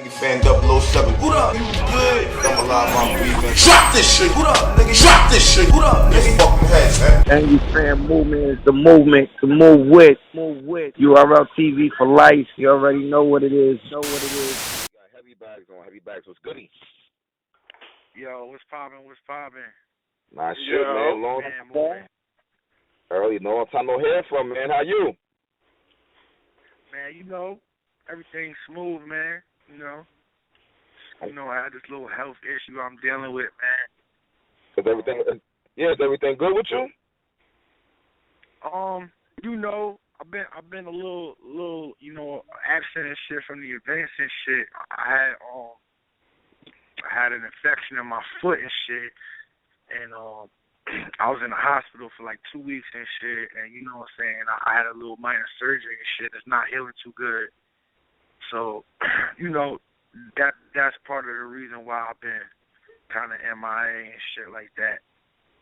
Fan 007. What up? You good? I'm alive, I'm breathing. Drop this shit. What up, nigga? Drop this shit. What up? Nigga, fucking head, man. Angry Fan Movement is the movement to move with. URL TV for life. You already know what it is. We got Heavybags on. Heavybags was goody. Yo, what's poppin'? Nah, shit, man. Long time. Early, long time no hear from, man. How you? Man, you know, everything's smooth, man. You know, I had this little health issue I'm dealing with, man. Is everything good with you? You know, I've been a little, you know, absent and shit from the events and shit. I had an infection in my foot and shit, and I was in the hospital for like 2 weeks and shit, and you know what I'm saying, I had a little minor surgery and shit that's not healing too good. So, you know, that's part of the reason why I've been kind of MIA and shit like that.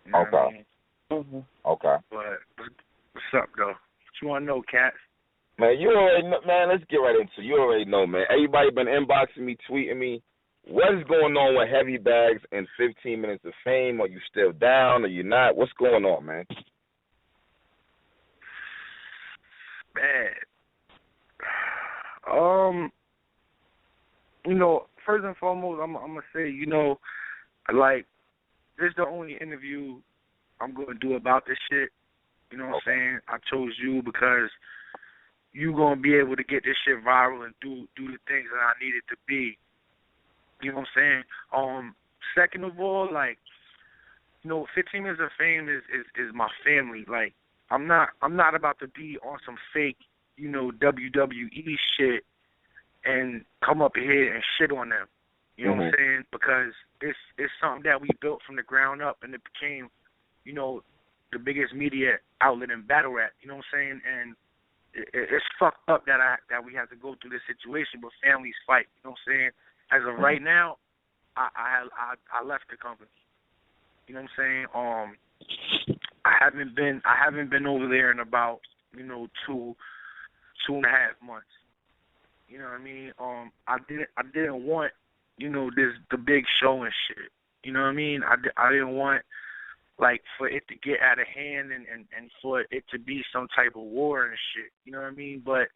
You know what I mean? Mm-hmm. Okay. But what's up, though? What you want to know, Cats? Man, you already know, man, let's get right into it. You already know, man. Everybody been inboxing me, tweeting me. What is going on with Heavybags and 15 Minutes of Fame? Are you still down? Are you not? What's going on, man? You know, first and foremost, I'm going to say, you know, like, this is the only interview I'm going to do about this shit. You know what I'm saying? I chose you because you going to be able to get this shit viral and do the things that I need it to be. You know what I'm saying? Second of all, like, you know, 15 Minutes of Fame is my family. Like, I'm not about to be on some fake, you know, WWE shit and come up here and shit on them. You know what I'm saying? Because it's something that we built from the ground up, and it became, you know, the biggest media outlet in battle rap. You know what I'm saying? And it's fucked up that we have to go through this situation, but families fight. You know what I'm saying? As of right now, I left the company. You know what I'm saying? I haven't been over there in about, you know, two and a half months. You know what I mean? I didn't want, you know, the big show and shit. You know what I mean? I didn't want, like, for it to get out of hand and for it to be some type of war and shit. You know what I mean? But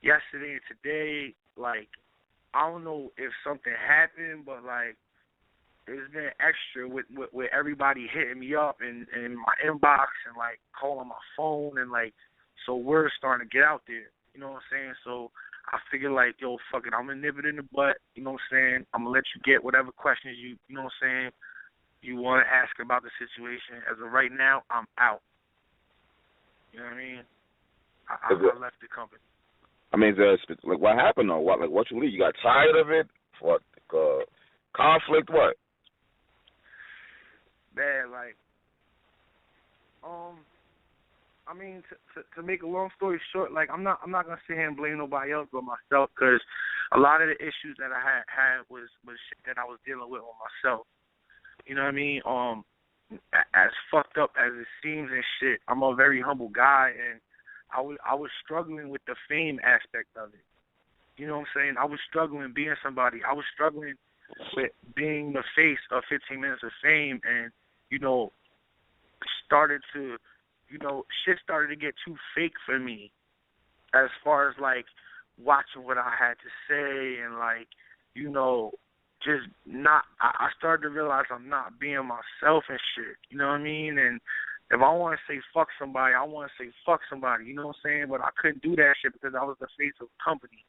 yesterday and today, like, I don't know if something happened, but, like, it's been extra with everybody hitting me up in my inbox and, like, calling my phone, and, like, so word's starting to get out there. You know what I'm saying? So I figure, like, yo, fuck it, I'm going to nip it in the butt. You know what I'm saying? I'm going to let you get whatever questions you know what I'm saying, you want to ask about the situation. As of right now, I'm out. You know what I mean? I left the company. I mean, like, what happened though? What you leave? You got tired of it? What, conflict? What? Bad, like, I mean, to make a long story short, like, I'm not gonna sit here and blame nobody else but myself, because a lot of the issues that I had was shit that I was dealing with myself. You know what I mean? As fucked up as it seems and shit, I'm a very humble guy, and I was struggling with the fame aspect of it. You know what I'm saying? I was struggling being somebody. I was struggling with being the face of 15 Minutes of Fame, and, you know, shit started to get too fake for me, as far as, like, watching what I had to say and, like, you know, just not, I started to realize I'm not being myself and shit, you know what I mean? And if I want to say fuck somebody, I want to say fuck somebody, you know what I'm saying? But I couldn't do that shit because I was the face of the company,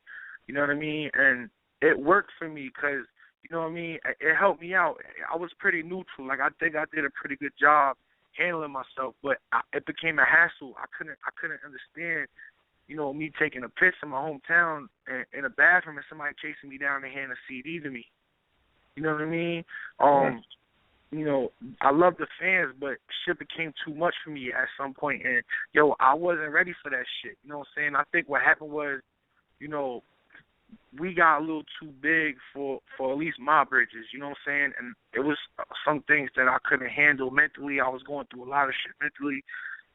you know what I mean? And it worked for me because, you know what I mean, it helped me out. I was pretty neutral. Like, I think I did a pretty good job handling myself, but it became a hassle. I couldn't understand, you know, me taking a piss in my hometown in a bathroom and somebody chasing me down and handing a CD to me. You know what I mean? You know, I love the fans, but shit became too much for me at some point, and, yo, I wasn't ready for that shit. You know what I'm saying? I think what happened was, you know, we got a little too big for at least my bridges, you know what I'm saying? And it was some things that I couldn't handle mentally. I was going through a lot of shit mentally.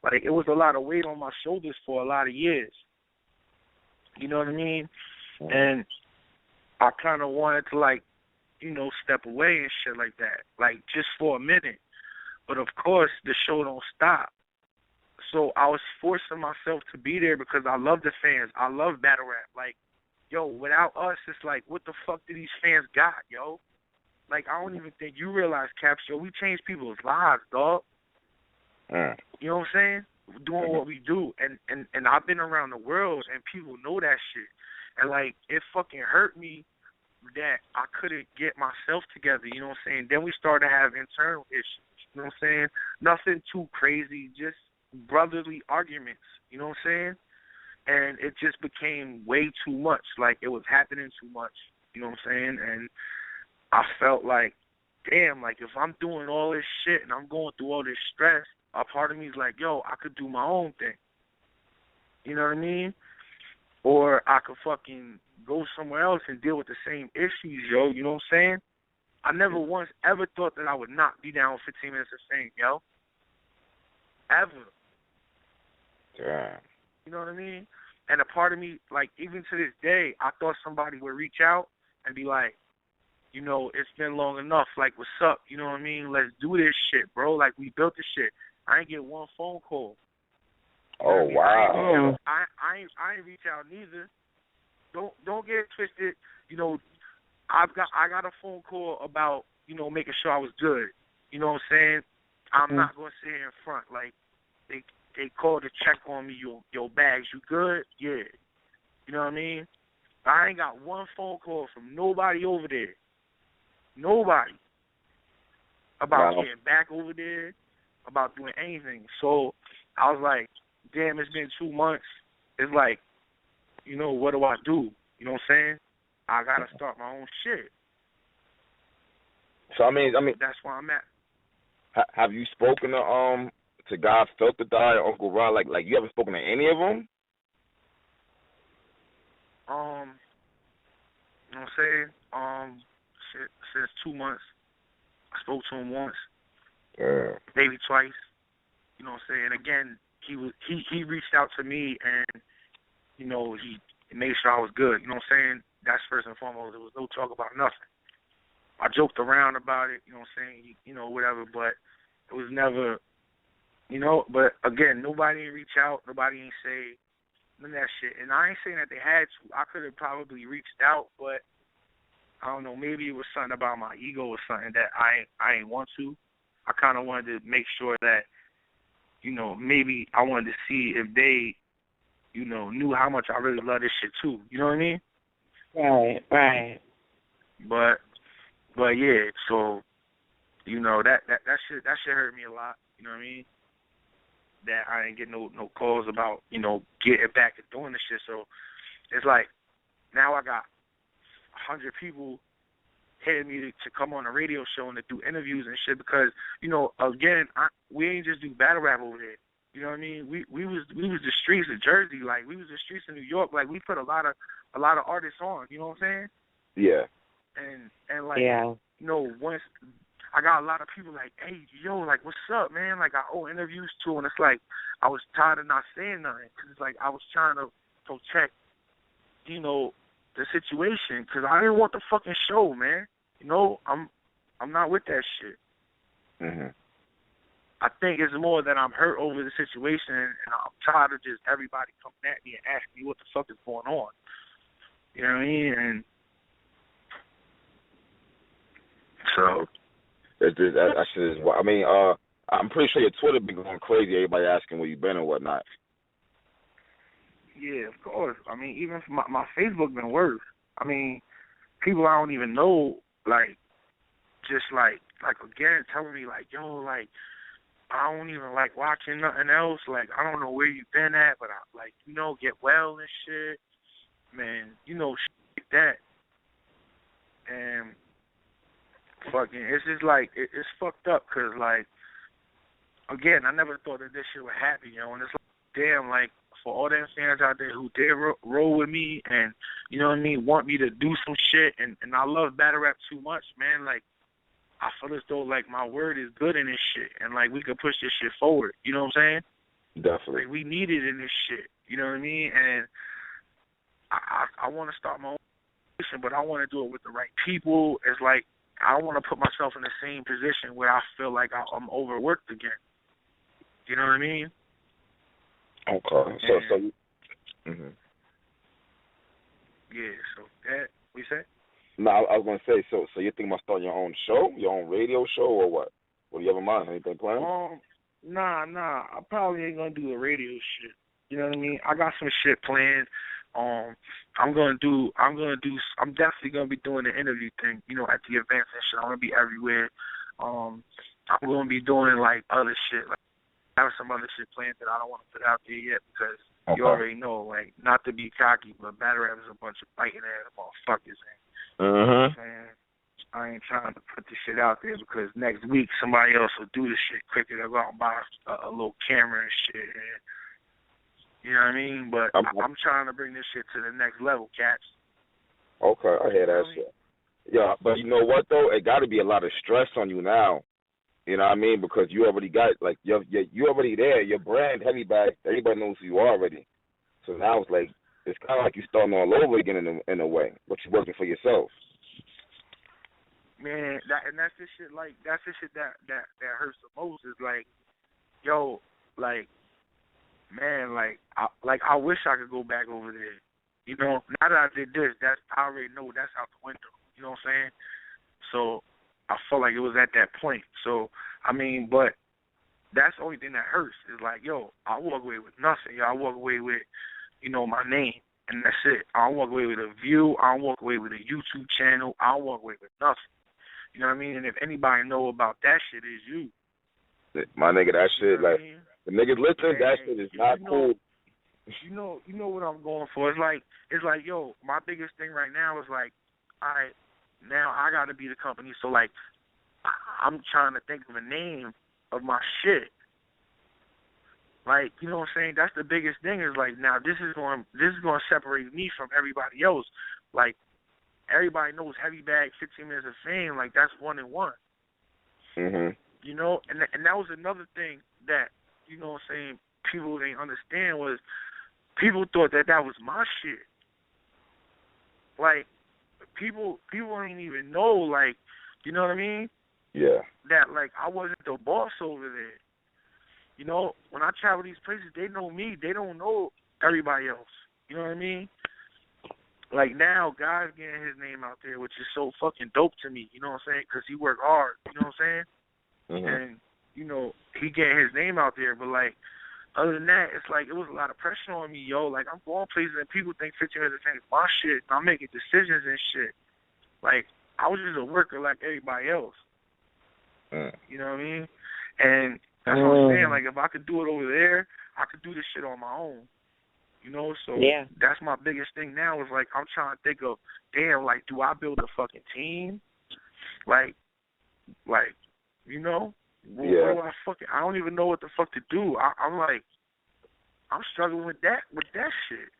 Like, it was a lot of weight on my shoulders for a lot of years. You know what I mean? And I kind of wanted to, like, step away and shit like that, like, just for a minute. But, of course, the show don't stop. So I was forcing myself to be there because I love the fans. I love battle rap. Like, yo, without us, it's like, what the fuck do these fans got, yo? Like, I don't even think you realize, Caps, yo, we change people's lives, dog. You know what I'm saying? Doing what we do. And I've been around the world, and people know that shit. And, like, it fucking hurt me that I couldn't get myself together, you know what I'm saying? Then we started to have internal issues, you know what I'm saying? Nothing too crazy, just brotherly arguments, you know what I'm saying? And it just became way too much. Like, it was happening too much, you know what I'm saying? And I felt like, damn, like, if I'm doing all this shit and I'm going through all this stress, a part of me is like, yo, I could do my own thing. You know what I mean? Or I could fucking go somewhere else and deal with the same issues, yo. You know what I'm saying? I never once ever thought that I would not be down with 15 minutes of fame, yo. Ever. Yeah. You know what I mean? And a part of me, like, even to this day, I thought somebody would reach out and be like, it's been long enough. Like, what's up? You know what I mean? Let's do this shit, bro. Like, we built this shit. I ain't get one phone call. Oh, wow. I ain't reach out neither. Don't get it twisted. I got a phone call about, making sure I was good. You know what I'm saying? I'm not gonna sit here in front. Like, they called to check on me, your bags, you good? Yeah. You know what I mean? I ain't got one phone call from nobody over there. Nobody. About getting back over there, about doing anything. So I was like, damn, it's been 2 months. It's like, what do I do? You know what I'm saying? I gotta start my own shit. So I mean, that's where I'm at. Have you spoken to God Filter Die or Uncle Ron? Like you haven't spoken to any of them? You know what I'm saying? Since 2 months, I spoke to him once, maybe twice. You know what I'm saying? Again, he reached out to me and he made sure I was good. You know what I'm saying? That's first and foremost. There was no talk about nothing. I joked around about it, you know what I'm saying, whatever, but it was never, but again, nobody ain't reach out, nobody ain't say none of that shit. And I ain't saying that they had to. I could have probably reached out, but I don't know, maybe it was something about my ego or something that I ain't want to. I kind of wanted to make sure that, maybe I wanted to see if they, knew how much I really love this shit too. You know what I mean? Right. But yeah, so, that shit hurt me a lot. You know what I mean? That I didn't get no calls about, getting back and doing this shit. So it's like, now I got 100 people hitting me to come on a radio show and to do interviews and shit because, again, we ain't just do battle rap over there. You know what I mean? We was the streets of Jersey, like we was the streets of New York, like we put a lot of artists on. You know what I'm saying? Yeah. And like, yeah. Once I got a lot of people like, hey, yo, like, what's up, man? Like, I owe interviews to, and it's like I was tired of not saying nothing because it's like I was trying to protect, the situation because I didn't want the fucking show, man. I'm not with that shit. Mhm. I think it's more that I'm hurt over the situation, and I'm tired of just everybody coming at me and asking me what the fuck is going on. You know what I mean? And so that shit is. I mean, I'm pretty sure your Twitter been going crazy. Everybody asking where you been and whatnot. Yeah, of course. I mean, even my Facebook been worse. I mean, people I don't even know, like, just like again, telling me like, yo, like, I don't even like watching nothing else. Like, I don't know where you been at, but I like, get well and shit, man. Shit like that. And fucking, it's just like it's fucked up because like, again, I never thought that this shit would happen, And it's like, damn, like, for all them fans out there who did roll with me and, want me to do some shit, and I love battle rap too much, man. Like, I feel as though, like, my word is good in this shit, and, like, we could push this shit forward. You know what I'm saying? Definitely. Like, we need it in this shit. You know what I mean? And I want to start my own but I want to do it with the right people. It's like I don't want to put myself in the same position where I feel like I'm overworked again. You know what I mean? Okay. Yeah, so that, what you say? No, I was going to say, so you think about starting your own show, your own radio show, or what? What do you have in mind? Anything planned? Nah. I probably ain't going to do the radio shit. You know what I mean? I got some shit planned. I'm definitely gonna be doing the interview thing, you know, at the events and shit. I'm gonna be everywhere. I'm gonna be doing like other shit, like I have some other shit planned that I don't want to put out there yet because you already know, like, not to be cocky, but battle rap is a bunch of fighting ass motherfuckers. And I ain't trying to put this shit out there because next week somebody else will do the shit quicker. They'll go out and buy a little camera and shit. And, you know what I mean? But I'm trying to bring this shit to the next level, cats. Okay, I hear that shit. Yeah, but you know what, though? It got to be a lot of stress on you now. You know what I mean? Because you already got, like, you already there. Your brand, Heavybags, everybody knows who you are already. So now it's like, it's kind of like you're starting all over again in a way, but you're working for yourself. Man, that's the shit, like, that's the shit that hurts the most is, like, yo, like, man, I wish I could go back over there. You know, now that I did this, I already know that's out the window. You know what I'm saying? So I felt like it was at that point. So, I mean, but that's the only thing that hurts is like, yo, I walk away with nothing. Yo, I walk away with, you know, my name, and that's it. I don't walk away with a view. I don't walk away with a YouTube channel. I don't walk away with nothing. You know what I mean? And if anybody know about that shit, it's you. My nigga, that shit, you know like, the niggas listening, that shit is not cool. You know what I'm going for. It's like, yo, my biggest thing right now is like, all right, now I got to be the company. So like, I'm trying to think of a name of my shit. Like, you know what I'm saying? That's the biggest thing is like, now this is going to separate me from everybody else. Like, everybody knows Heavybags, 15 Minutes of Fame. Like, that's 1 and 1. Mhm. You know, and that was another thing that, you know what I'm saying, people didn't understand was people thought that was my shit. Like, people didn't even know, like, you know what I mean? Yeah. That, like, I wasn't the boss over there. You know, when I travel these places, they know me. They don't know everybody else. You know what I mean? Like, now, God's getting his name out there, which is so fucking dope to me. You know what I'm saying? Because he worked hard. You know what I'm saying? Mm-hmm. And, you know, he getting his name out there. But, like, other than that, it's like it was a lot of pressure on me, yo. Like, I'm going places and people think 15 Minutes of Fame is my shit. I'm making decisions and shit. Like, I was just a worker like everybody else. You know what I mean? And that's what I'm saying. Like, if I could do it over there, I could do this shit on my own. You know? So that's my biggest thing now is, like, I'm trying to think of, damn, like, do I build a fucking team? Like, you know? What do I don't even know what the fuck to do. I'm struggling with that shit.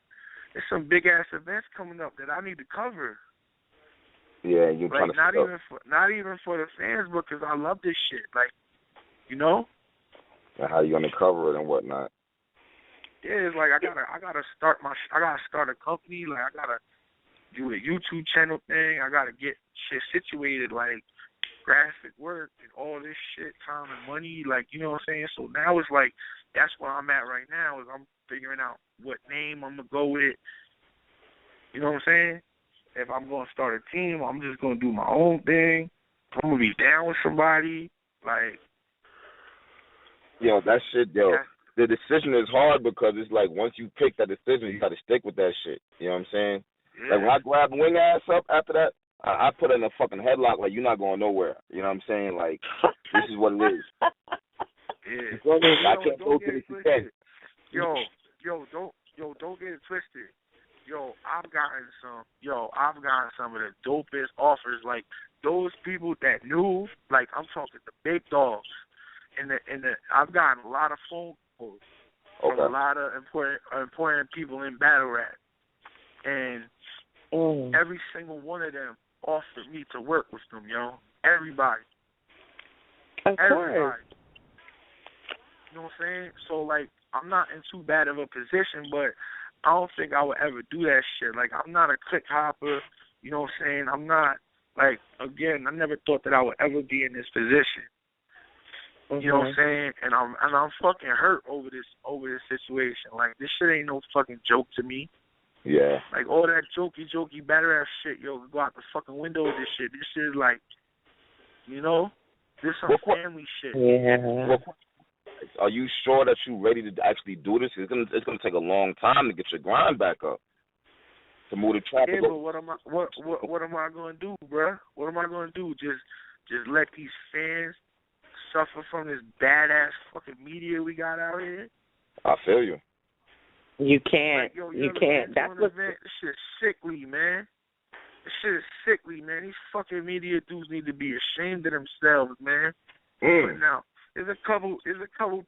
There's some big ass events coming up that I need to cover. Yeah, you're like, trying to not even for the fans, but because I love this shit. Like, you know? And how you gonna cover it and whatnot. Yeah, it's like I gotta start a company. Like, I gotta do a YouTube channel thing. I gotta get shit situated, like graphic work and all this shit, time and money. Like, you know what I'm saying? So now it's like that's where I'm at right now. Is I'm figuring out what name I'm gonna go with. You know what I'm saying? If I'm gonna start a team, I'm just gonna do my own thing. I'm gonna be down with somebody. Like, yo, that shit, yo. The decision is hard because it's like once you pick that decision, you got to stick with that shit. You know what I'm saying? Yeah. Like when I grab Wing ass up after that, I put her in a fucking headlock like you're not going nowhere. You know what I'm saying? Like this is what it is. Yeah. You know what I mean? I can't go to the extent. Don't get it twisted. I've gotten some of the dopest offers. Like those people that knew, like I'm talking the big dogs. And I've gotten a lot of phone calls from a lot of important people in battle rap, and every single one of them offered me to work with them, yo. Everybody. Everybody. You know what I'm saying? So like, I'm not in too bad of a position, but I don't think I would ever do that shit. Like, I'm not a click hopper. You know what I'm saying? I'm not, like, again, I never thought that I would ever be in this position. You know what I'm saying? And I'm fucking hurt over this situation. Like, this shit ain't no fucking joke to me. Yeah. Like, all that jokey, batter ass shit, yo, go out the fucking window with this shit. This shit is like, you know, this some family shit. Yeah. Are you sure that you're ready to actually do this? It's gonna take a long time to get your grind back up. To move the trap. Yeah, but what am I gonna do, bruh? What am I gonna do? Just let these fans suffer from this badass fucking media we got out here? I feel you. You can't. Like, yo, you can't. That's what. This shit's sickly, man. This shit is sickly, man. These fucking media dudes need to be ashamed of themselves, man. But now, there's a couple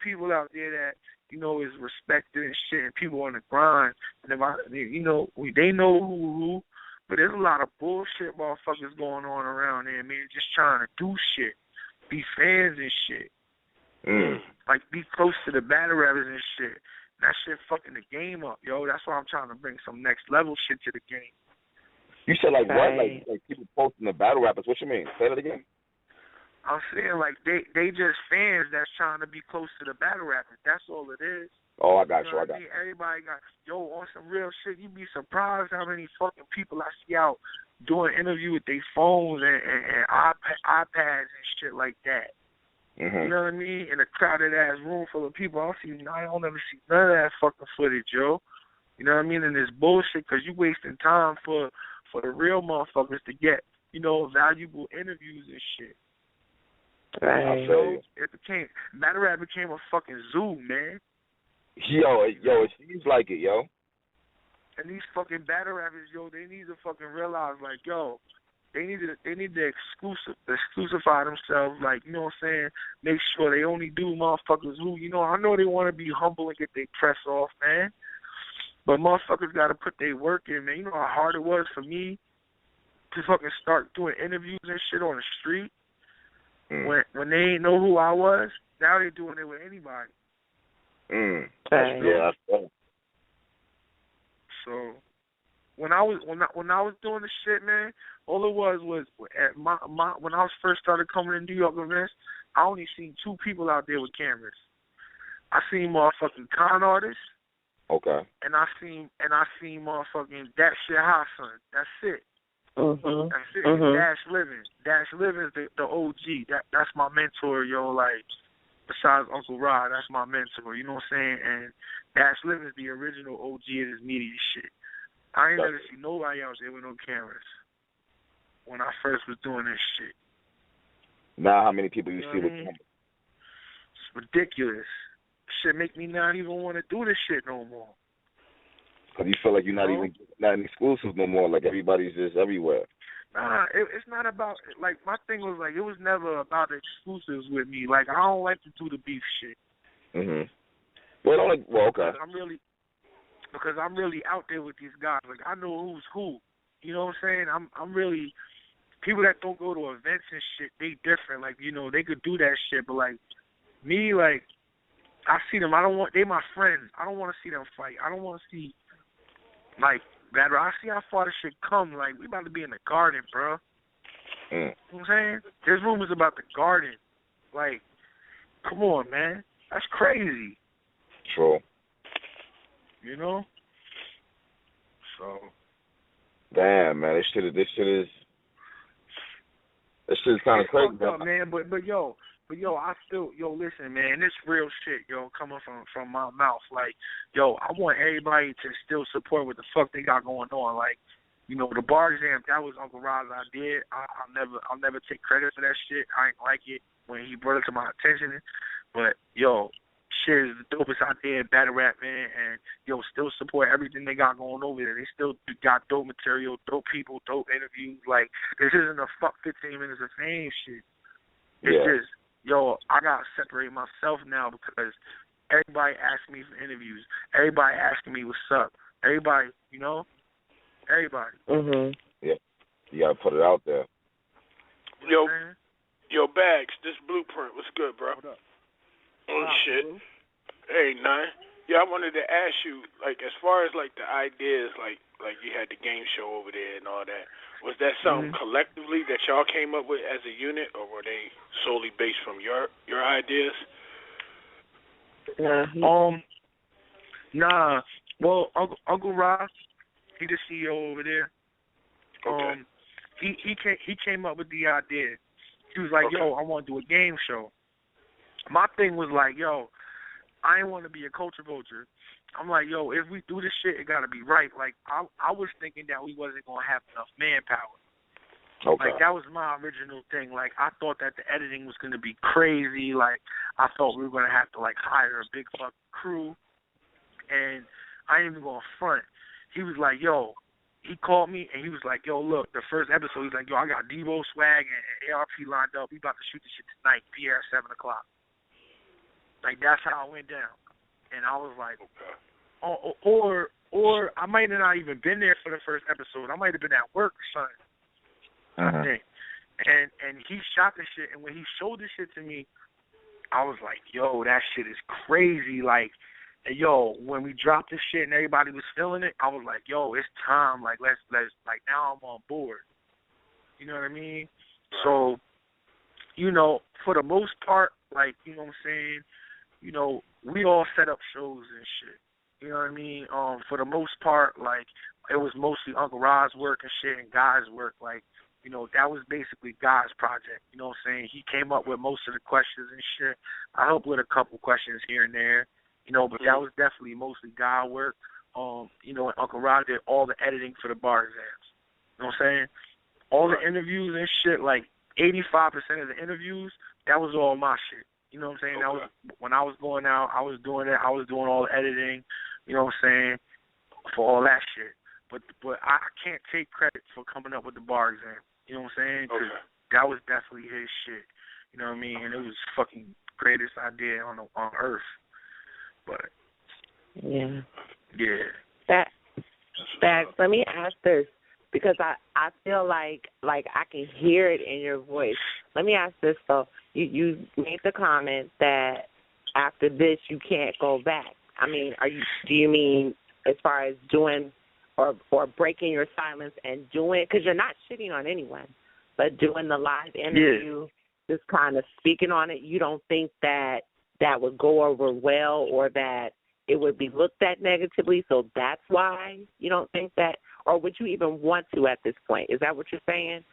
people out there that, you know, is respected and shit, and people on the grind. And they know who, but there's a lot of bullshit motherfuckers going on around there, man, just trying to do shit, be fans and shit. Like, be close to the battle rappers and shit. That shit fucking the game up, yo. That's why I'm trying to bring some next level shit to the game. You said like what? Like people posting the battle rappers. What you mean? Say that again. I'm saying like they just fans that's trying to be close to the battle rappers. That's all it is. Oh, I got you. I mean? Everybody got, yo, on some real shit. You'd be surprised how many fucking people I see out doing interviews with their phones and iPads and shit like that. You know what I mean? In a crowded ass room full of people, I don't ever see none of that fucking footage, yo. You know what I mean? And it's bullshit because you wasting time for the real motherfuckers to get, you know, valuable interviews and shit. Right. You know, battle rap became a fucking zoo, man. Yo, it seems like it, yo. And these fucking battle rappers, yo, they need to fucking realize, like, yo, they need to exclusify themselves, like, you know what I'm saying? Make sure they only do motherfuckers who, you know, I know they want to be humble and get their press off, man. But motherfuckers got to put their work in, man. You know how hard it was for me to fucking start doing interviews and shit on the street when they ain't know who I was. Now they doing it with anybody. Yeah, that's cool. So when I was doing the shit, man, all it was at my when I was first started coming to New York events, I only seen 2 people out there with cameras. I seen motherfucking con artists. Okay. And I seen motherfucking That Shit Hot Son. That's it. That's it. Dash Living is the OG. That's my mentor, yo. Like, besides Uncle Rod, that's my mentor. You know what I'm saying? And Dash Living is the original OG of this media shit. I ain't never see nobody else there with no cameras when I first was doing this shit. Now, how many people you see with cameras? It's ridiculous. Shit make me not even want to do this shit no more. Because you feel like you're not even exclusive no more. Like, everybody's just everywhere. Nah, it's not about, like, my thing was, like, it was never about exclusives with me. Like, I don't like to do the beef shit. Well, okay. Because I'm really out there with these guys. Like, I know who's who. You know what I'm saying? I'm really, people that don't go to events and shit, they different. Like, you know, they could do that shit. But, like, me, like, I see them. They my friends. I don't want to see them fight. I don't want to see, like, that. I see how far this shit come. Like, we about to be in the garden, bro. You know what I'm saying? There's rumors about the garden. Like, come on, man. That's crazy. True. You know? So. Damn, man. This shit is kind of crazy, up, man. But yo, I still, listen, man, this real shit, coming from my mouth. Like, yo, I want everybody to still support what the fuck they got going on. Like, you know, the bar exam, that was Uncle Rod's idea. I'll never take credit for that shit. I ain't like it when he brought it to my attention. But, yo, shit is the dopest out there in battle rap, man. And, yo, still support everything they got going over there. They still got dope material, dope people, dope interviews. Like, this isn't a fuck 15 minutes of fame shit. It's just, yo, I got to separate myself now because everybody asking me for interviews. Everybody asking me what's up. Everybody, you know? Everybody. Yeah. You got to put it out there. Yo, Bags, this Blueprint. What's good, bro? What up? Shit. Hey, none. Yeah, I wanted to ask you, like, as far as, like, the ideas, like you had the game show over there and all that, Was that something collectively that y'all came up with as a unit, or were they solely based from your ideas? Nah. Well, Uncle Rob, he the CEO over there. Okay. He came up with the idea. He was like, yo, I want to do a game show. My thing was like, yo, I ain't want to be a culture vulture. I'm like, yo, if we do this shit, it got to be right. Like, I was thinking that we wasn't going to have enough manpower. Okay. Like, that was my original thing. Like, I thought that the editing was going to be crazy. Like, I thought we were going to have to, like, hire a big fucking crew. And I ain't even going to front. He was like, yo, he called me, and he was like, yo, look, the first episode, he's like, yo, I got Debo Swag and ARP lined up. We about to shoot this shit tonight, be here at 7 o'clock. Like, that's how it went down. And I was like, or I might have not even been there for the first episode. I might have been at work or something. I think. And he shot this shit, and when he showed this shit to me, I was like, yo, that shit is crazy. Like, yo, when we dropped this shit and everybody was feeling it, I was like, yo, it's time. Like, let's like, now I'm on board. You know what I mean? Right. So, you know, for the most part, like, you know what I'm saying, you know, we all set up shows and shit. You know what I mean? For the most part, like, it was mostly Uncle Rod's work and shit and Guy's work. Like, you know, that was basically Guy's project. You know what I'm saying? He came up with most of the questions and shit. I helped with a couple questions here and there. You know, but that was definitely mostly Guy work. You know, and Uncle Rod did all the editing for the bar exams. You know what I'm saying? All the interviews and shit, like 85% of the interviews, that was all my shit. You know what I'm saying? That was when I was going out, I was doing it. I was doing all the editing, you know what I'm saying, for all that shit. But I can't take credit for coming up with the bar exam. You know what I'm saying? Because that was definitely his shit. You know what I mean? And it was fucking greatest idea on earth. But yeah. That let me ask this, because I feel like I can hear it in your voice. Let me ask this though. You made the comment that after this you can't go back. I mean, do you mean as far as doing or breaking your silence and doing, because you're not shitting on anyone, but doing the live interview, just kind of speaking on it, you don't think that would go over well or that it would be looked at negatively, so that's why you don't think that, or would you even want to at this point? Is that what you're saying?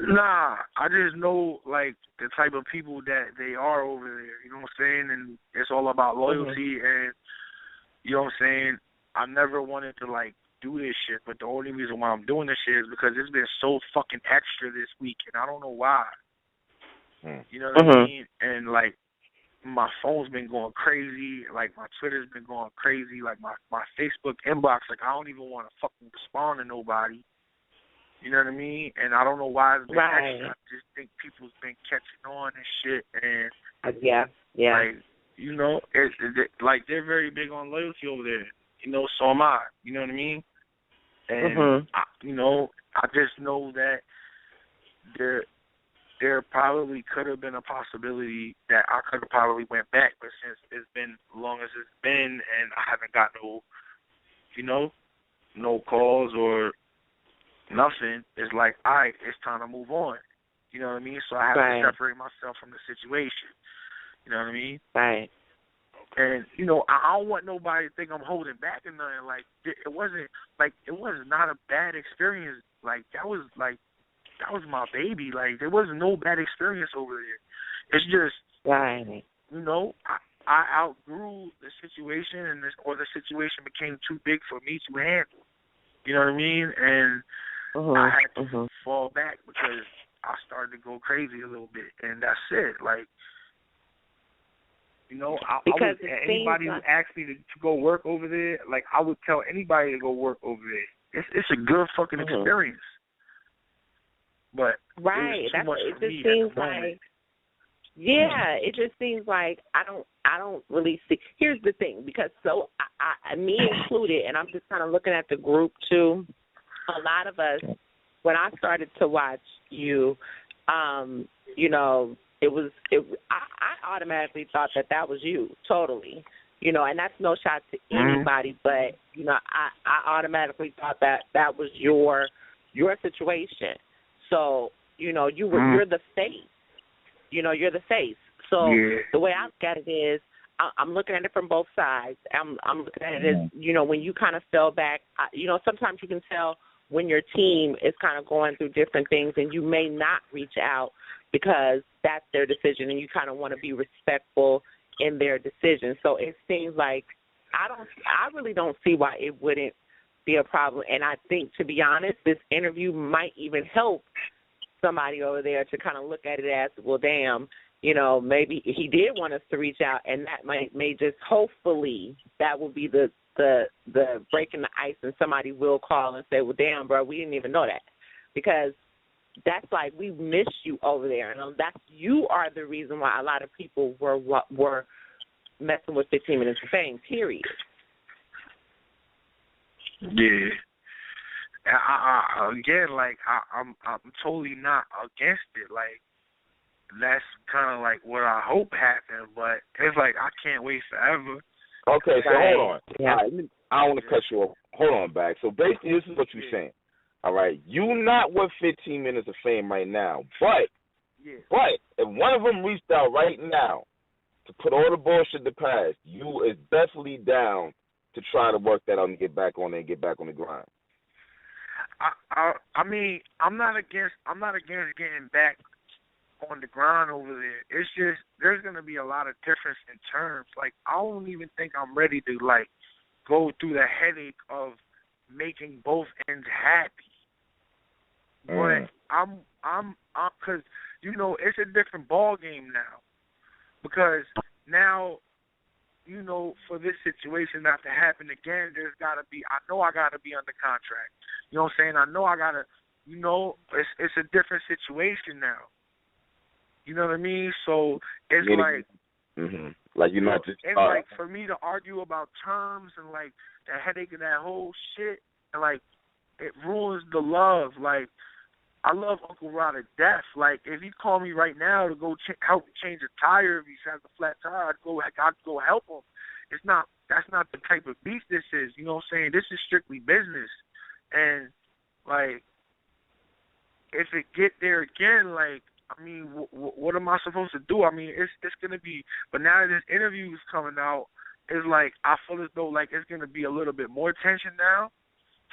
Nah, I just know, like, the type of people that they are over there, you know what I'm saying? And it's all about loyalty and, you know what I'm saying, I never wanted to, like, do this shit, but the only reason why I'm doing this shit is because it's been so fucking extra this week, and I don't know why. You know what I mean? And, like, my phone's been going crazy. Like, my Twitter's been going crazy. Like, my Facebook inbox, like, I don't even want to fucking respond to nobody. You know what I mean? And I don't know why it's been extra. I just think people's been catching on and shit. And, like, you know, like, they're very big on loyalty over there. You know, so am I. You know what I mean? And, you know, I just know that there probably could have been a possibility that I could have probably went back, but since it's been as long as it's been and I haven't got no, you know, no calls or nothing, it's like, all right, it's time to move on. You know what I mean? So I have to separate myself from the situation. You know what I mean? Right. And, you know, I don't want nobody to think I'm holding back or nothing. Like, it was not a bad experience. Like, that was my baby. Like, there was no bad experience over there. It's just, you know, I outgrew the situation, and the situation became too big for me to handle. You know what I mean? And I had to fall back because I started to go crazy a little bit, and that's it. Like, you know, anybody who asked me to go work over there, like, I would tell anybody to go work over there. It's a good fucking experience. But it just seems like, it just seems like I don't really see. Here's the thing, because I me included, and I'm just kind of looking at the group too. A lot of us, when I started to watch you, you know, I automatically thought that was you, totally. You know, and that's no shot to anybody, but, you know, I automatically thought that was your situation. So, you know, you're the face. You know, you're the face. So the way I look at it is, I'm looking at it from both sides. I'm looking at it as, you know, when you kind of fell back, you know, sometimes you can tell when your team is kind of going through different things and you may not reach out because that's their decision and you kind of want to be respectful in their decision. So it seems like I really don't see why it wouldn't be a problem. And I think, to be honest, this interview might even help somebody over there to kind of look at it as, well, damn, you know, maybe he did want us to reach out, and that may just, hopefully, that will be the breaking the ice, and somebody will call and say, well, damn, bro, we didn't even know that. Because that's like, we missed you over there. And you are the reason why a lot of people were messing with 15 Minutes of Fame, period. Yeah. Again, like, I'm totally not against it. Like, that's kind of like what I hope happened, but it's like I can't wait forever. Okay, so hold on. Yeah. All right, I don't want to cut you off. Hold on, Bag. So basically, this is what you're saying. All right, you not with 15 Minutes of Fame right now, but if one of them reached out right now to put all the bullshit to pass, you is definitely down to try to work that out and get back on there and get back on the grind. I mean, I'm not against getting back on the grind over there. It's just there's gonna be a lot of difference in terms. Like, I don't even think I'm ready to like go through the headache of making both ends happy. But I'm because, you know, it's a different ball game now. Because now, you know, for this situation not to happen again, I gotta be under contract. You know what I'm saying? I know I gotta, you know, it's a different situation now. You know what I mean? So it's like, like you're not just. It's like for me to argue about terms and like the headache of that whole shit, and like it ruins the love. Like, I love Uncle Rod to death. Like, if he called me right now to go help change a tire, if he has a flat tire, I'd go help him. That's not the type of beef this is. You know what I'm saying? This is strictly business. And like, if it get there again, like, I mean, what am I supposed to do? I mean, it's gonna be. But now that this interview is coming out, it's like I feel as though like it's gonna be a little bit more tension now.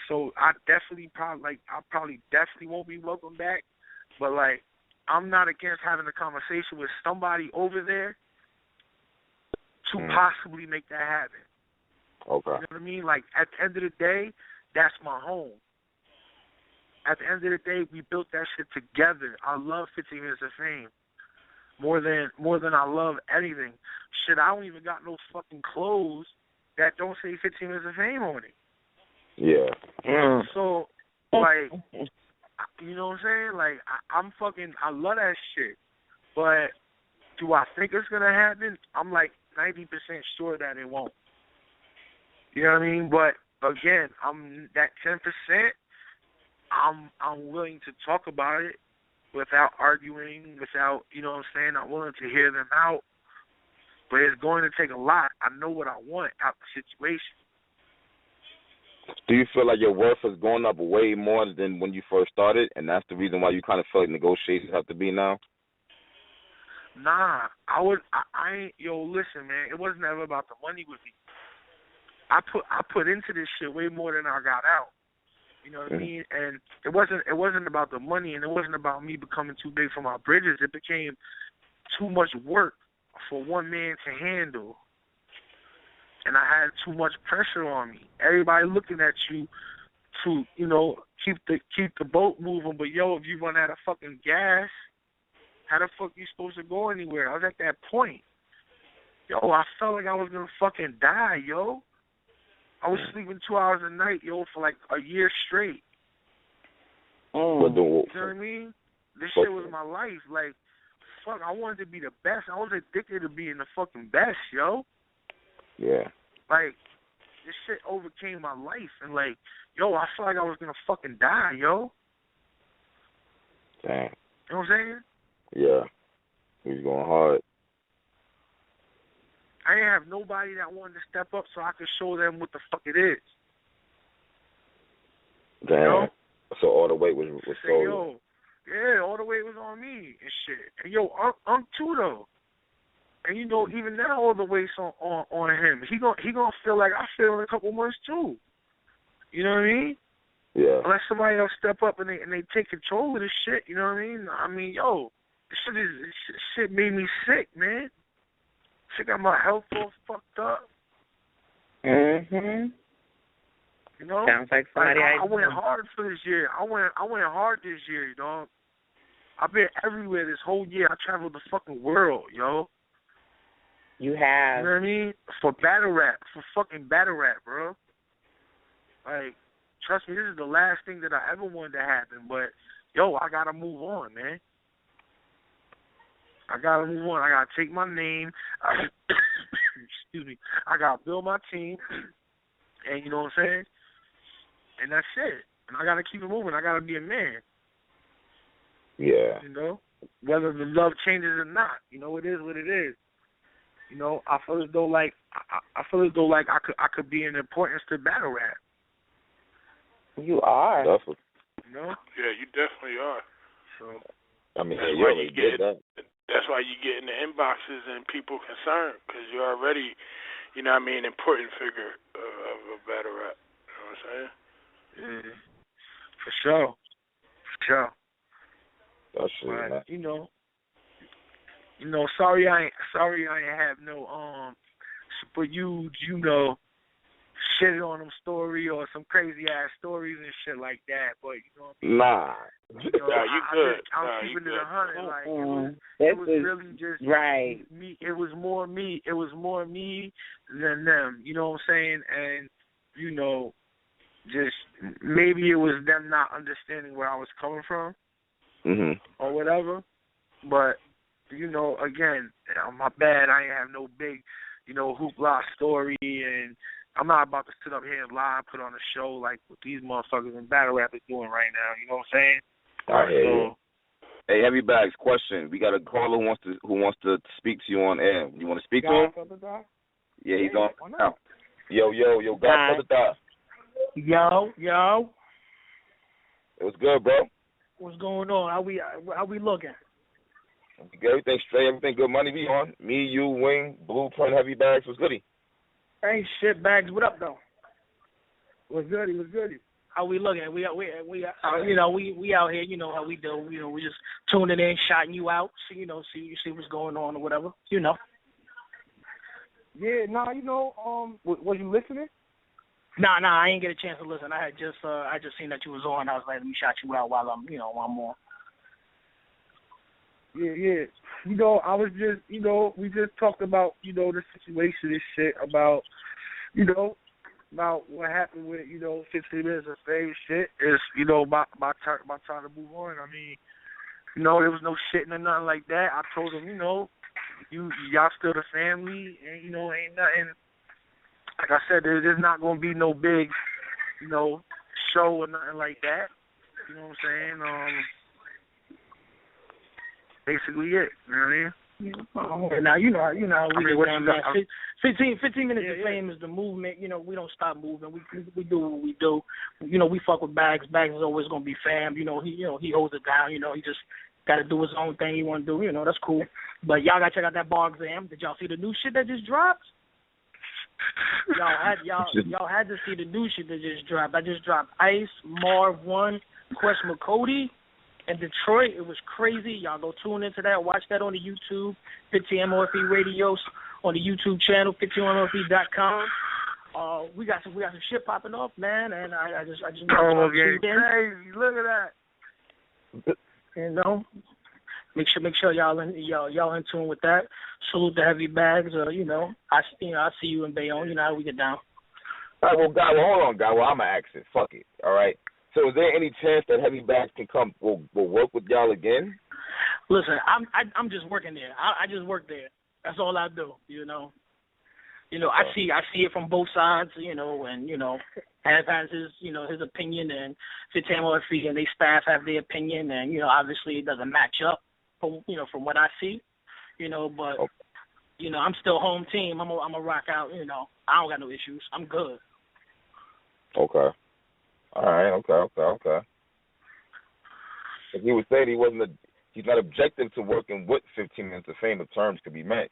So I probably definitely won't be welcome back. But like, I'm not against having a conversation with somebody over there to possibly make that happen. Okay. You know what I mean? Like, at the end of the day, that's my home. At the end of the day, we built that shit together. I love 15 Minutes of Fame more than I love anything. Shit, I don't even got no fucking clothes that don't say 15 Minutes of Fame on it. Yeah. So, like, you know what I'm saying? Like, I love that shit. But do I think it's gonna happen? I'm like 90% sure that it won't. You know what I mean? But again, I'm that 10%. I'm willing to talk about it without arguing, without, you know what I'm saying, I'm willing to hear them out. But it's going to take a lot. I know what I want out the situation. Do you feel like your worth has gone up way more than when you first started, and that's the reason why you kind of feel like negotiations have to be now? Nah, yo, listen, man, it wasn't ever about the money with me. I put into this shit way more than I got out. You know what I mean? And it wasn't about the money, and it wasn't about me becoming too big for my bridges. It became too much work for one man to handle. And I had too much pressure on me. Everybody looking at you to, you know, keep the boat moving, but yo, if you run out of fucking gas, how the fuck you supposed to go anywhere? I was at that point. Yo, I felt like I was gonna fucking die, yo. I was sleeping 2 hours a night, yo, for like a year straight. You know what I mean? This shit was my life. Like, fuck, I wanted to be the best. I was addicted to being the fucking best, yo. Yeah. Like, this shit overcame my life. And like, yo, I felt like I was gonna fucking die, yo. Damn. You know what I'm saying? Yeah. He's going hard. I didn't have nobody that wanted to step up so I could show them what the fuck it is. Damn. You know? So all the weight was sold. Yo, yeah, all the weight was on me and shit. And yo, Unc too though. And you know, even now all the weight's on him. He gonna feel like I feel in a couple months too. You know what I mean? Yeah. Unless somebody else step up and they take control of this shit. You know what I mean? Yo, this shit made me sick, man. Shit got my health all fucked up. Mhm. You know? Sounds like somebody I went hard for this year. I went hard this year, dog. I've been everywhere this whole year. I traveled the fucking world, yo. You have. You know what I mean? For battle rap. For fucking battle rap, bro. Like, trust me, this is the last thing that I ever wanted to happen. But, yo, I got to move on, man. I got to move on. I got to take my name. Excuse me. I got to build my team. And you know what I'm saying? And that's it. And I got to keep it moving. I got to be a man. Yeah. You know? Whether the love changes or not. You know, it is what it is. You know, I feel as though like I could be an importance to battle rap. You are. Definitely. You know? Yeah, you definitely are. So I mean, that's you why already did that. That's why you get in the inboxes and people concerned because you're already, you know what I mean, important figure of a battle rap. You know what I'm saying? yeah, for sure. That's true, But man. you know, sorry I ain't have no super huge, you know, shit on them story or some crazy ass stories and shit like that. But you know, Nah. you know, Nah, you good. I'm keeping it 100. Like it was really just right. me. It was more me. It was more me than them. You know what I'm saying? And you know, just maybe it was them not understanding where I was coming from or whatever. But you know, again, my bad. I ain't have no big, you know, hoopla story, and I'm not about to sit up here and lie, put on a show like what these motherfuckers in battle rap is doing right now. You know what I'm saying? I hear you. Hey, Heavybags, question. We got a caller who wants to speak to you on air. You want to speak to him? Yeah, he's on. Oh. Yo, Godfather Die. Yo. It was good, bro. What's going on? How we looking? Everything straight, everything good. Money be on. Me, you, Wing, Blueprint, Heavybags. Was goody. Hey, shit, Bags. What up, though? Was goody. How we looking? We you know, we out here. You know how we do. You know, we just tuning in, shouting you out. So, you know, see what's going on or whatever. You know. Yeah, nah, you know, was you listening? Nah, I ain't get a chance to listen. I just seen that you was on. I was like, let me shout you out while I'm on. Yeah. You know, I was just, you know, we just talked about, you know, the situation and shit about, you know, about what happened with, you know, 15 minutes of fame shit. Is, you know, my time to move on. I mean, you know, there was no shitting or nothing like that. I told him, you know, y'all still the family, and, you know, ain't nothing. Like I said, there's not going to be no big, you know, show or nothing like that. You know what I'm saying? Basically it. You know what I mean? Yeah. Now you know how we get down, man. 15 minutes of fame is the movement. You know, we don't stop moving. We do what we do. You know, we fuck with Bags. Bags is always gonna be fam. You know, he holds it down. You know, he just got to do his own thing. He want to do. You know, that's cool. But y'all gotta check out that bar exam. Did y'all see the new shit that just dropped? Y'all had to see the new shit that just dropped. I just dropped Ice, Marv 1, Quest McCody. In Detroit, it was crazy. Y'all go tune into that. Watch that on the YouTube, 15MOFE Radios on the YouTube channel, 15MOFE.com. We got some shit popping off, man, and I just want to tune in. Crazy. Look at that. You know, make sure y'all in tune with that. Salute the Heavybags. You know, I see you in Bayonne. You know how we get down. All right, well, hold on, guy. Well, I'm an accent. Fuck it. All right. So is there any chance that Heavybags can come, will work with y'all again? Listen, I'm just working there. I just work there. That's all I do. You know, I see it from both sides. You know, and you know, has his his opinion, and 15MOFE and they staff have their opinion, and you know, obviously it doesn't match up from what I see. You know, but you know, I'm still home team. I'm a rock out. You know, I don't got no issues. I'm good. Okay. All right. Okay. If he was saying he's not objective to working with 15 Minutes of Fame, the terms could be met.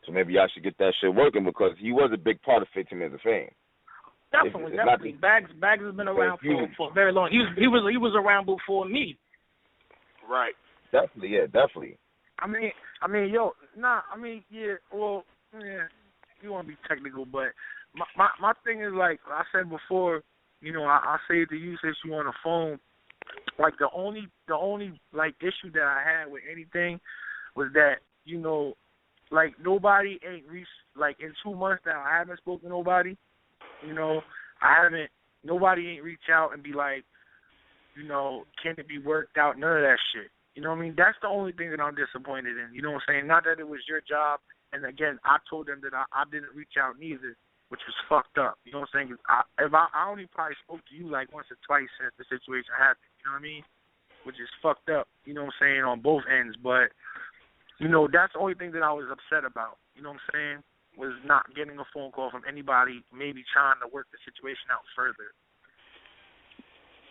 So maybe I should get that shit working because he was a big part of 15 Minutes of Fame. Definitely. Bags has been around for very long. He was around before me. Right. Definitely. I mean, yeah. Well, yeah. You want to be technical, but my thing is like I said before. You know, I say to you since you on the phone. Like the only like issue that I had with anything was that, you know, like nobody ain't reached, like in 2 months now I haven't spoken to nobody. You know, nobody ain't reach out and be like, you know, can it be worked out? None of that shit. You know what I mean? That's the only thing that I'm disappointed in. You know what I'm saying? Not that it was your job. And again, I told them that I didn't reach out neither, which was fucked up. You know what I'm saying? I only probably spoke to you like once or twice since the situation happened. You know what I mean? Which is fucked up. You know what I'm saying? On both ends. But, you know, that's the only thing that I was upset about. You know what I'm saying? Was not getting a phone call from anybody maybe trying to work the situation out further.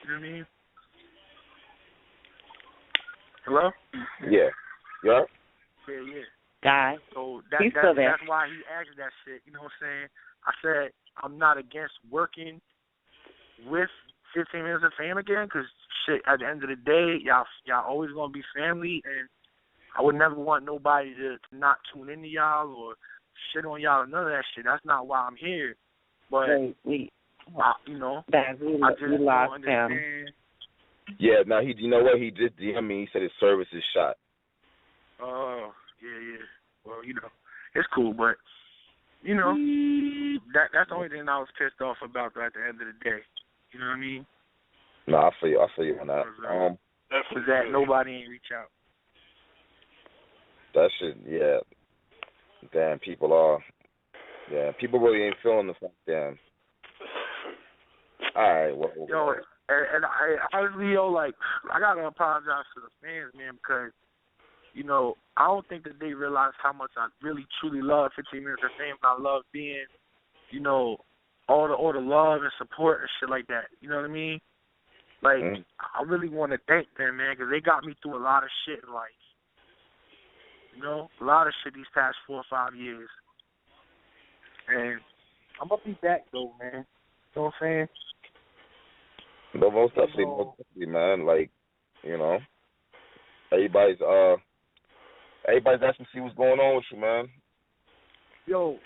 You know what I mean? Hello? Yeah. Yeah? Yeah. Guy. So He's still there. that's why he asked that shit. You know what I'm saying? I said I'm not against working with 15 Minutes of Fame again because, shit, at the end of the day, y'all always going to be family, and I would never want nobody to not tune into y'all or shit on y'all or none of that shit. That's not why I'm here. But, you know, I just don't understand. Yeah, now you know what? He just DM me. He said his service is shot. Oh, yeah. Well, you know, it's cool, but, you know, that's the only thing I was pissed off about at the end of the day. You know what I mean? No, I feel you on that. Was that nobody ain't reach out. That shit, yeah. Damn, people really ain't feeling the fact, damn. All right, well. Yo, and I honestly, like, I gotta apologize to the fans, man, because, you know, I don't think that they realize how much I really, truly love 15 Minutes of Fame. I love being, you know, all the love and support and shit like that. You know what I mean? Like, I really want to thank them, man, because they got me through a lot of shit in life. You know, a lot of shit these past 4 or 5 years. And I'm going to be back, though, man. You know what I'm saying? No, most definitely, man. Like, you know, everybody's asking to see what's going on with you, man. Yo,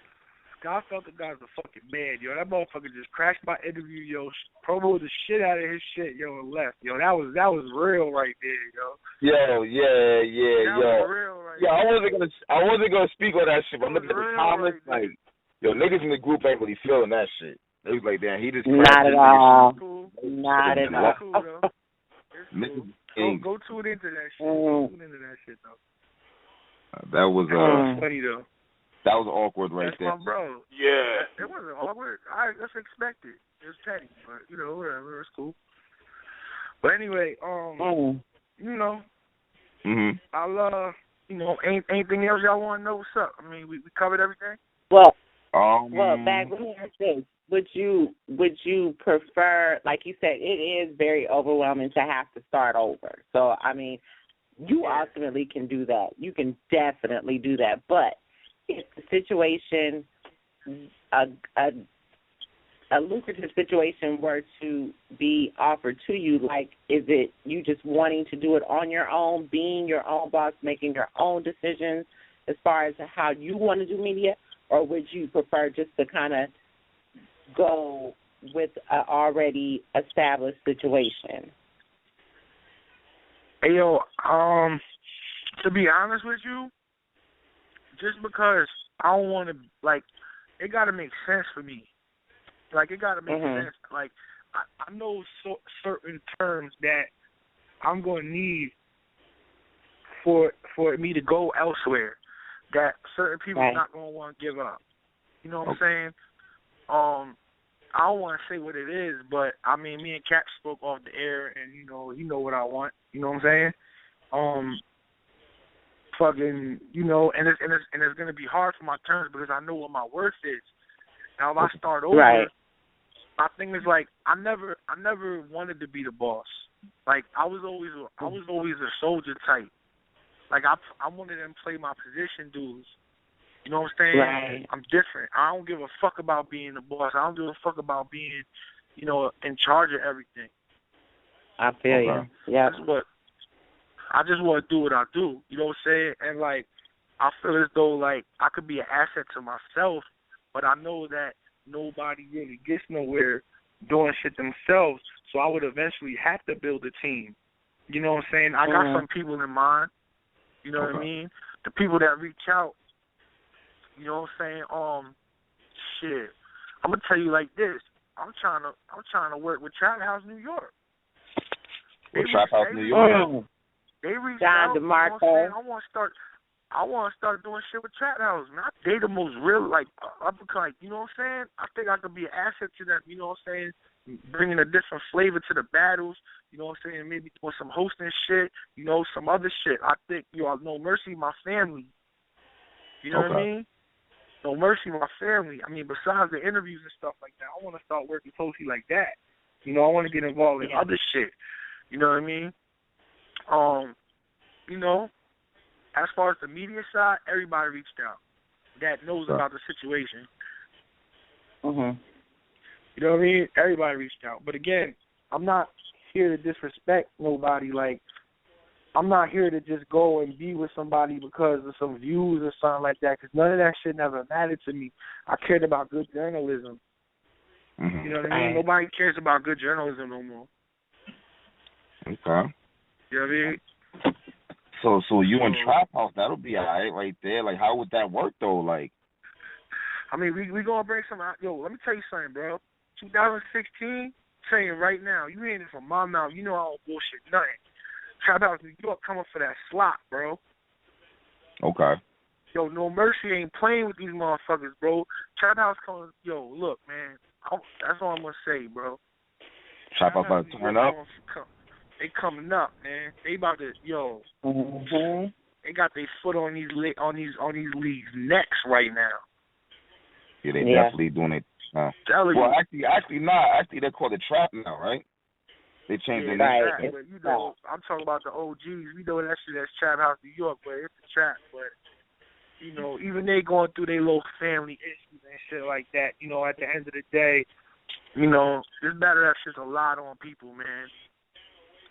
Scott felt the guy's a fucking man, yo. That motherfucker just crashed my interview, yo. Promoted the shit out of his shit, yo, and left. Yo, that was real right there, yo. Yo, yeah, that was real right there. I wasn't gonna speak on that shit, but I'm looking at the comments like, yo, niggas in the group ain't really feeling that shit. They was like, damn, he just not at all. Cool. Not at all. It's cool, though. It's cool. Go tune into that shit. Go tune into that shit, though. That was funny though. That was awkward right there. That's my bro. Yeah. It wasn't awkward. That's expected. It was petty, but you know, whatever. It's cool. But anyway, you know, I'll you know, anything else y'all want to know? What's up? I mean, we covered everything. Well, Bag, let me ask this: would you prefer, like you said, it is very overwhelming to have to start over. So I mean, you ultimately can do that. You can definitely do that. But if the situation, a lucrative situation were to be offered to you, like, is it you just wanting to do it on your own, being your own boss, making your own decisions as far as how you want to do media, or would you prefer just to kind of go with an already established situation? Hey, yo, to be honest with you, just because I don't want to, like, it got to make sense for me. Like, it got to make sense. Like, I know certain terms that I'm going to need for me to go elsewhere that certain people are not going to want to give up. You know what I'm saying? I don't want to say what it is, but, I mean, me and Cap spoke off the air, and, you know what I want. You know what I'm saying? fucking, you know, and it's gonna be hard for my turns because I know what my worth is. Now if I start over, right. my thing is like I never wanted to be the boss. Like I was always a soldier type. Like I'm one of them play my position dudes. You know what I'm saying? Right. I'm different. I don't give a fuck about being the boss. I don't give a fuck about being, you know, in charge of everything. I feel you. Yeah. I just want to do what I do. You know what I'm saying? And like I feel as though like I could be an asset to myself, but I know that nobody really gets nowhere doing shit themselves. So I would eventually have to build a team. You know what I'm saying? I got some people in mind. You know what I mean? The people that reach out. You know what I'm saying? Shit. I'm gonna tell you like this. I'm trying to work with Trap House New York. Trap House New York. They reached John out. DeMarco. You know what I'm saying? I want to start doing shit with Trap House. Man, they the most real, like uppercut. You know what I'm saying? I think I could be an asset to them. You know what I'm saying? Bringing a different flavor to the battles. You know what I'm saying? Maybe doing some hosting shit. You know, some other shit. I think No Mercy, my family. You know what I mean? No Mercy, my family. I mean, besides the interviews and stuff like that, I want to start working closely like that. You know, I want to get involved in other shit. You know what I mean? You know, as far as the media side, everybody reached out that knows about the situation. You know what I mean? Everybody reached out. But again, I'm not here to disrespect nobody. Like, I'm not here to just go and be with somebody because of some views or something like that, because none of that shit never mattered to me. I cared about good journalism. You know what I mean? Nobody cares about good journalism no more. Okay. You know what I mean? So you in Trap House, that'll be all right there. Like, how would that work, though? Like, I mean, we going to bring some out. Yo, let me tell you something, bro. 2016, saying right now, you hearing it from my mouth, you know I don't bullshit nothing. Trap House New York coming for that slot, bro. Okay. Yo, No Mercy ain't playing with these motherfuckers, bro. Trap House coming. Yo, look, man. That's all I'm going to say, bro. Trap House about to turn up? They coming up, man. They about to, they got their foot on these leagues' necks right now. Yeah, they definitely doing it. Well, actually not. Actually, they're called the Trap now, right? They changed the name. But you know, I'm talking about the OGs. We know that shit as Trap House New York, but it's the Trap. But you know, even they going through their little family issues and shit like that. You know, at the end of the day, you know, this battle that shit's a lot on people, man.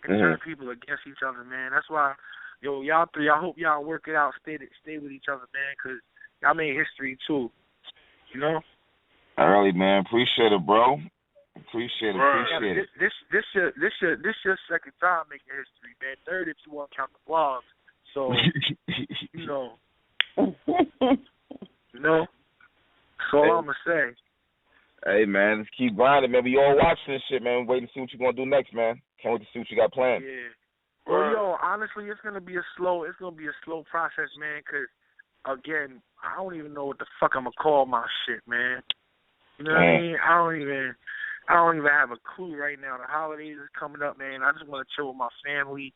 And turn people against each other, man. That's why, yo, y'all three, I hope y'all work it out, stay with each other, man, because y'all made history too. You know? Early, man. Appreciate it, bro. Appreciate it. This your second time making history, man. Third if you want to count the vlogs. So, you know. That's all I'm going to say. Hey, man, let's keep grinding, man. We all watching this shit, man. Waiting to see what you're going to do next, man. Can't wait to see what you got planned. Yeah. Well, yo, honestly, it's gonna be a slow process, man. Cause again, I don't even know what the fuck I'm gonna call my shit, man. You know what I mean? I don't even have a clue right now. The holidays is coming up, man. I just want to chill with my family,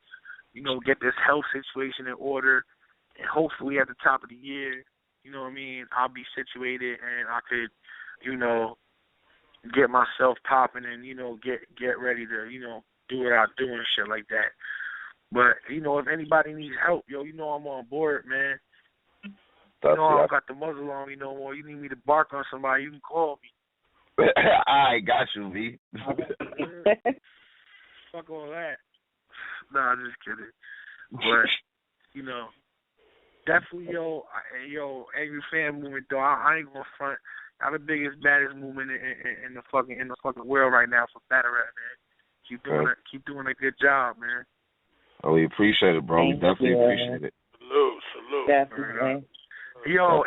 you know, get this health situation in order, and hopefully at the top of the year, you know what I mean, I'll be situated and I could, you know, get myself popping and, you know, get ready to, you know, do what I do and shit like that. But, you know, if anybody needs help, yo, you know I'm on board, man. You know I don't got the muzzle on me no more. You need me to bark on somebody, you can call me. I got you, V. Fuck all that. Nah, I'm just kidding. But, you know, definitely, yo, Angry Fan movement, though, I ain't gonna front. I'm the biggest, baddest movement in the fucking world right now for battle rap, man. Keep doing a good job, man. Oh, we appreciate it, bro. We definitely appreciate it. Salute. Definitely. Yo,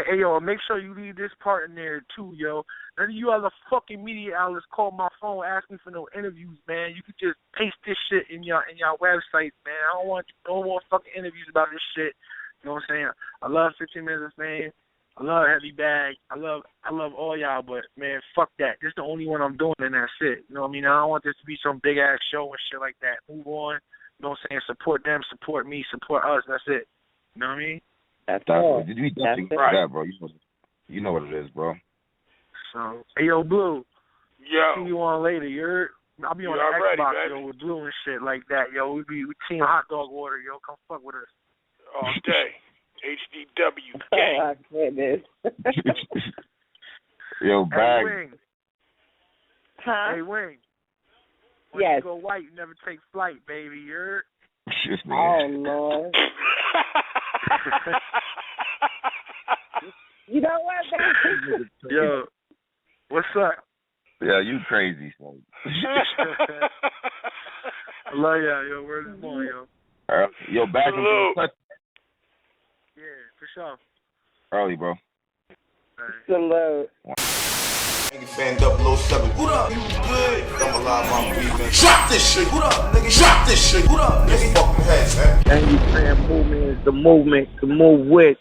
and yo, make sure you leave this part in there too, yo. None of you other fucking media outlets call my phone, ask me for no interviews, man. You can just paste this shit in your websites, man. I don't want no more fucking interviews about this shit. You know what I'm saying? I love 15 Minutes, man. I love Heavybags. I love all y'all, but man, fuck that. This is the only one I'm doing, and that's it. You know what I mean? I don't want this to be some big ass show and shit like that. Move on. You know what I'm saying? Support them, support me, support us. That's it. You know what I mean? That's That's all. what you definitely That's got it. that, bro. You know what it is, bro. So, hey, yo, Blue. Yo. See you on later. I'll be on the already, Xbox, baby. yo, with Blue and shit like that, yo. We team hot dog water, yo. Come fuck with us. All day. HDW Oh, gang. my goodness. Yo, Hey, Bag. Wing. Huh? Hey, Wing. When Yes. you go white, you never take flight, baby. You're. This Oh, nigga. Lord. You know what, baby? Yo, what's up? Yeah, you crazy, son. I love y'all, yo. Where's the boy, yo? Yo, Bag. Salute. Yeah, for sure. Early, bro. Salute. Nigga fan 007. What up? You good? I'm alive, I'm breathing. Drop this shit. What up, nigga? Drop this shit. What up, nigga? Fucking heads, man. Angry fan movement is the movement to move with.